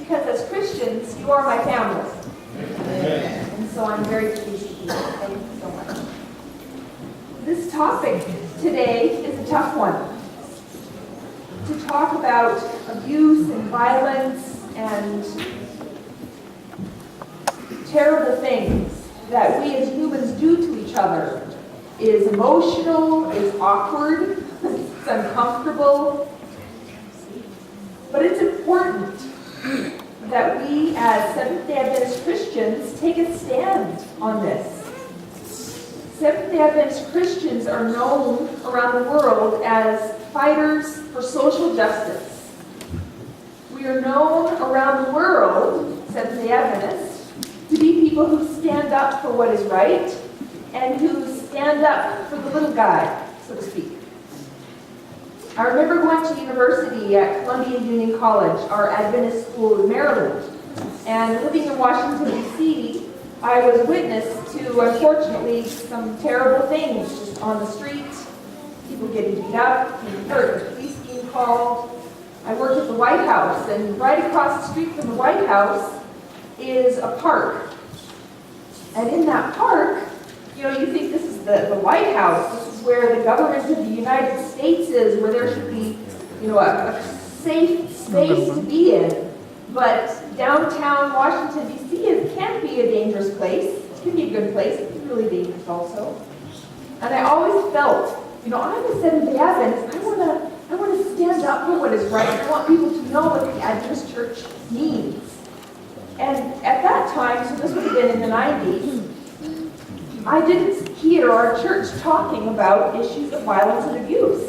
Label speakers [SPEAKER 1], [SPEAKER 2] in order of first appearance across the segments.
[SPEAKER 1] because as Christians, you are my family. Amen. And so I'm very pleased to be here. Thank you so much. This topic today is a tough one. To talk about abuse and violence and terrible things that we as humans do to each other is emotional, is awkward, it's uncomfortable. But it's important that we as Seventh-day Adventist Christians take a stand on this. Seventh-day Adventist Christians are known around the world as fighters for social justice. We are known around the world, Seventh-day Adventists, to be people who stand up for what is right and who stand up for the little guy, so to speak. I remember going to university at Columbia Union College, our Adventist school in Maryland, and living in Washington, D.C., I was witness to, unfortunately, some terrible things just on the street. People getting beat up, getting hurt, the police being called. I worked at the White House, and right across the street from the White House is a park. And in that park, you think this is the White House. This is where the government of the United States is, where there should be, a safe space to be in. But downtown Washington, D.C. can be a dangerous place. It can be a good place. It can be really dangerous also. And I always felt, I'm a Seventh-day Adventist. I want to stand up for what is right. I want people to know what the Adventist Church means. And at that time, so this would have been in the 90s, I didn't hear our church talking about issues of violence and abuse.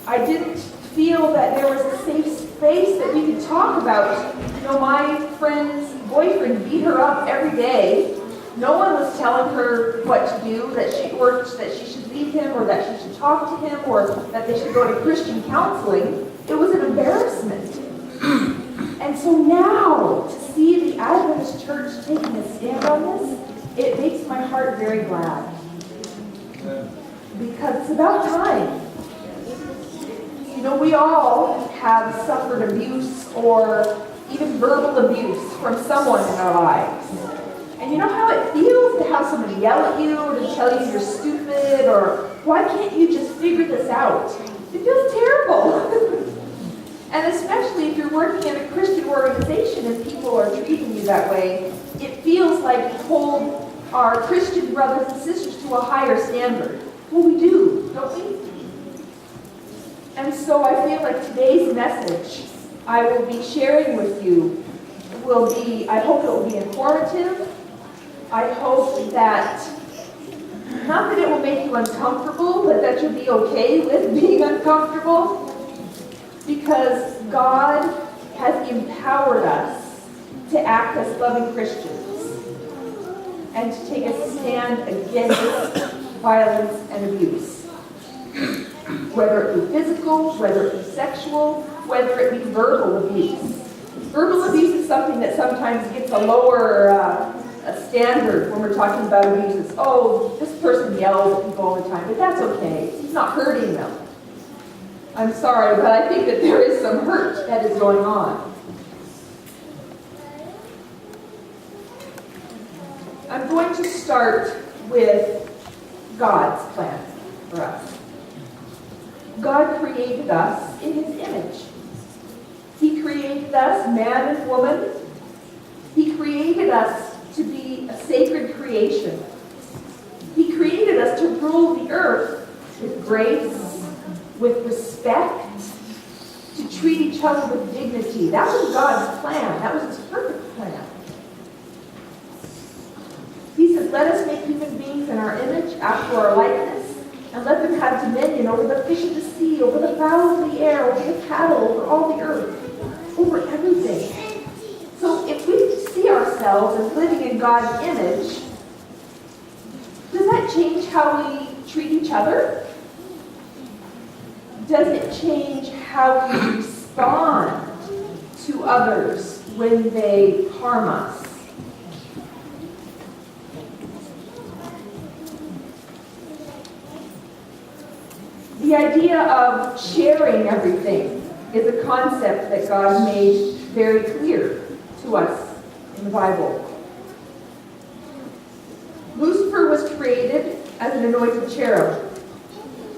[SPEAKER 1] I didn't feel that there was a safe space that we could talk about. My friend's boyfriend beat her up every day. No one was telling her what to do, that she should leave him, or that she should talk to him, or that they should go to Christian counseling. It was an embarrassment. And so now, to see the Adventist Church taking a stand on this, it makes my heart very glad. Because it's about time. We all have suffered abuse or even verbal abuse from someone in our lives. And you know how it feels to have somebody yell at you or to tell you you're stupid or why can't you just figure this out? It feels terrible. And especially if you're working in a Christian organization and people are treating you that way, it feels like we hold our Christian brothers and sisters to a higher standard. Well, we do, don't we? And so I feel like today's message I will be sharing with you I hope it will be informative. I hope that, not that it will make you uncomfortable, but that you'll be okay with being uncomfortable, because God has empowered us to act as loving Christians and to take a stand against violence and abuse. Whether it be physical, whether it be sexual, whether it be verbal abuse. Verbal abuse is something that sometimes gets a lower standard when we're talking about abuse. It's, this person yells at people all the time, but that's okay. He's not hurting them. I'm sorry, but I think that there is some hurt that is going on. I'm going to start with God's plan for us. God created us in His image. He created us, man and woman. He created us to be a sacred creation. He created us to rule the earth with grace, with respect, to treat each other with dignity. That was God's plan. That was His perfect plan. He says, let us make human beings in our image, after our likeness, and let them have dominion over the fish of the sea, over the fowl of the air, over the cattle, over all the earth, over everything. So if we see ourselves as living in God's image, does that change how we treat each other? Does it change how we respond to others when they harm us? The idea of sharing everything is a concept that God made very clear to us in the Bible. Lucifer was created as an anointed cherub.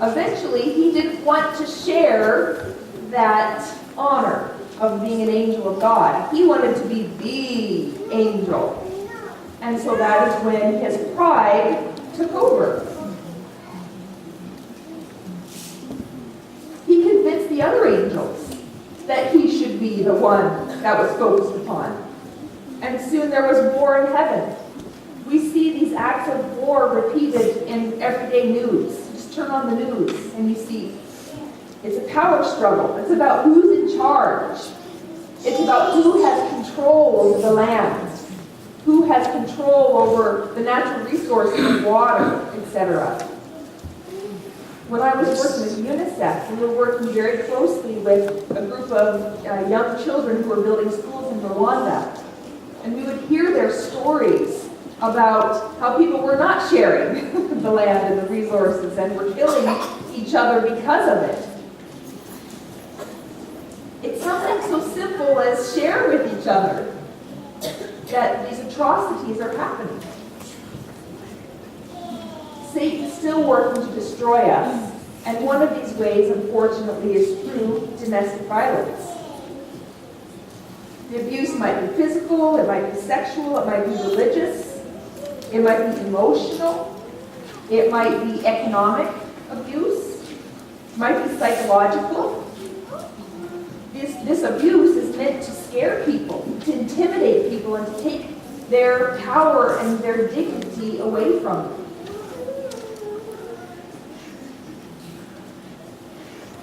[SPEAKER 1] Eventually, he didn't want to share that honor of being an angel of God. He wanted to be the angel. And so that is when his pride took over. He convinced the other angels that he should be the one that was focused upon. And soon there was war in heaven. We see these acts of war repeated in everyday news. Just turn on the news and you see it's a power struggle. It's about who's in charge. It's about who has control over the land, who has control over the natural resources of water, etc. When I was working with UNICEF, we were working very closely with a group of young children who were building schools in Rwanda. And we would hear their stories about how people were not sharing the land and the resources and were killing each other because of it. It's something so simple as share with each other that these atrocities are happening. Satan's still working to destroy us, and one of these ways, unfortunately, is through domestic violence. The abuse might be physical, it might be sexual, it might be religious, it might be emotional, it might be economic abuse, it might be psychological. This abuse is meant to scare people, to intimidate people, and to take their power and their dignity away from them.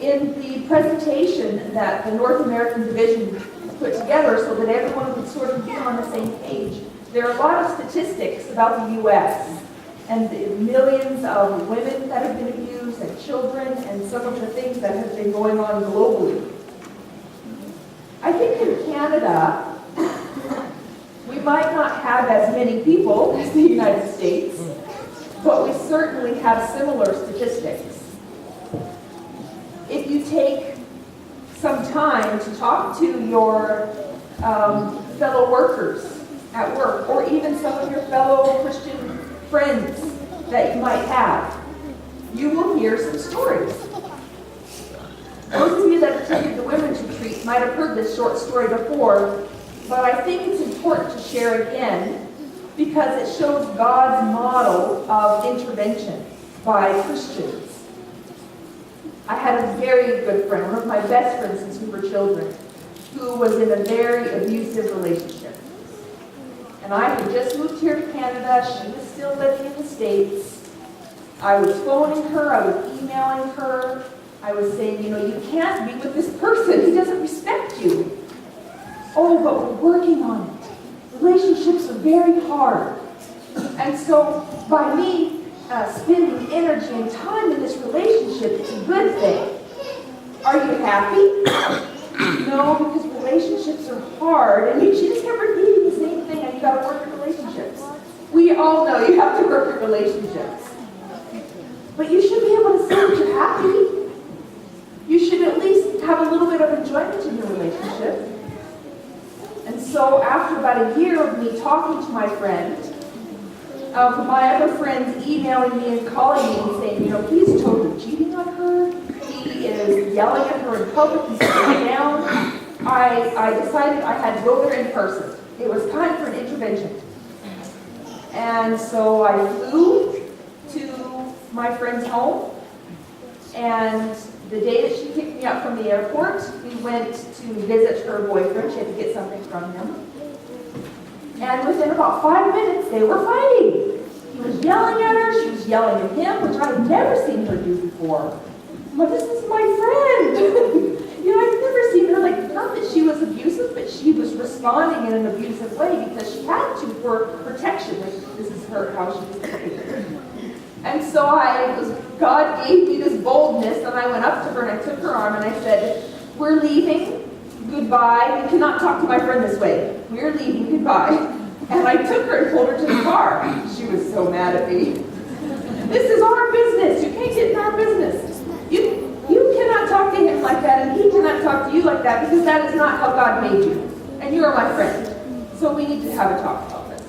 [SPEAKER 1] In the presentation that the North American Division put together so that everyone would sort of be on the same page, there are a lot of statistics about the U.S. and the millions of women that have been abused and children and some of the things that have been going on globally. I think in Canada, we might not have as many people as the United States, but we certainly have similar statistics. If you take some time to talk to your fellow workers at work, or even some of your fellow Christian friends that you might have, you will hear some stories. Those of you that attended the women's retreat might have heard this short story before, but I think it's important to share again because it shows God's model of intervention by Christians. I had a very good friend, one of my best friends since we were children, who was in a very abusive relationship. And I had just moved here to Canada. She was still living in the States. I was phoning her. I was emailing her. I was saying, you can't be with this person. He doesn't respect you. Oh, but we're working on it. Relationships are very hard. And so by me spending energy and time in this relationship, it's a good thing. Are you happy? No, because relationships are hard. And she just kept repeating the same thing, and you got to work at relationships. We all know you have to work at relationships. But you should be able to say that you're happy. You should at least have a little bit of enjoyment in your relationship. And so after about a year of me talking to my friend, my other friends emailing me and calling me and saying, he's totally cheating on her. He is yelling at her in public. He's sitting down. I decided I had to go there in person. It was time for an intervention. And so I flew to my friend's home. And the day that she picked me up from the airport, we went to visit her boyfriend. She had to get something from him. And within about 5 minutes, they were fighting. He was yelling at her. She was yelling at him, which I had never seen her do before. But this is my friend. I've never seen her, not that she was abusive, but she was responding in an abusive way because she had to for protection. This is how she was behaving. And so God gave me this boldness, and I went up to her and I took her arm and I said, we're leaving. Goodbye. You cannot talk to my friend this way. We're leaving. Goodbye. And I took her and pulled her to the car. She was so mad at me. This is our business. You can't get in our business. You cannot talk to like that, and he cannot talk to you like that, because that is not how God made you. And you are my friend. So we need to have a talk about this.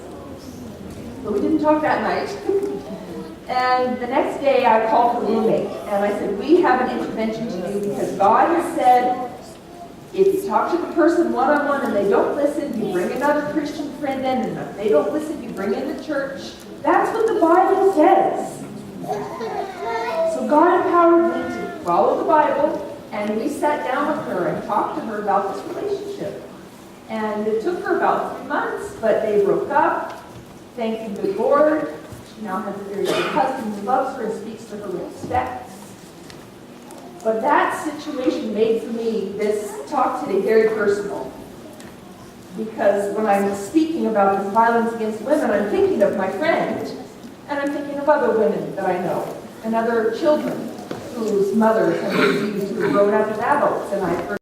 [SPEAKER 1] But we didn't talk that night. And the next day I called her roommate, and I said, we have an intervention to do, because God has said, if you talk to the person one-on-one and they don't listen, you bring another Christian friend in, and if they don't listen, you bring in the church. That's what the Bible says. So God empowered me to follow the Bible, and we sat down with her and talked to her about this relationship. And it took her about 3 months, but they broke up. Thank the good Lord. She now has a very good husband who loves her and speaks to her with respect. But that situation made for me this talk today very personal. Because when I'm speaking about this violence against women, I'm thinking of my friend, and I'm thinking of other women that I know, and other children whose mothers have been abused, who have grown up as adults, and I've heard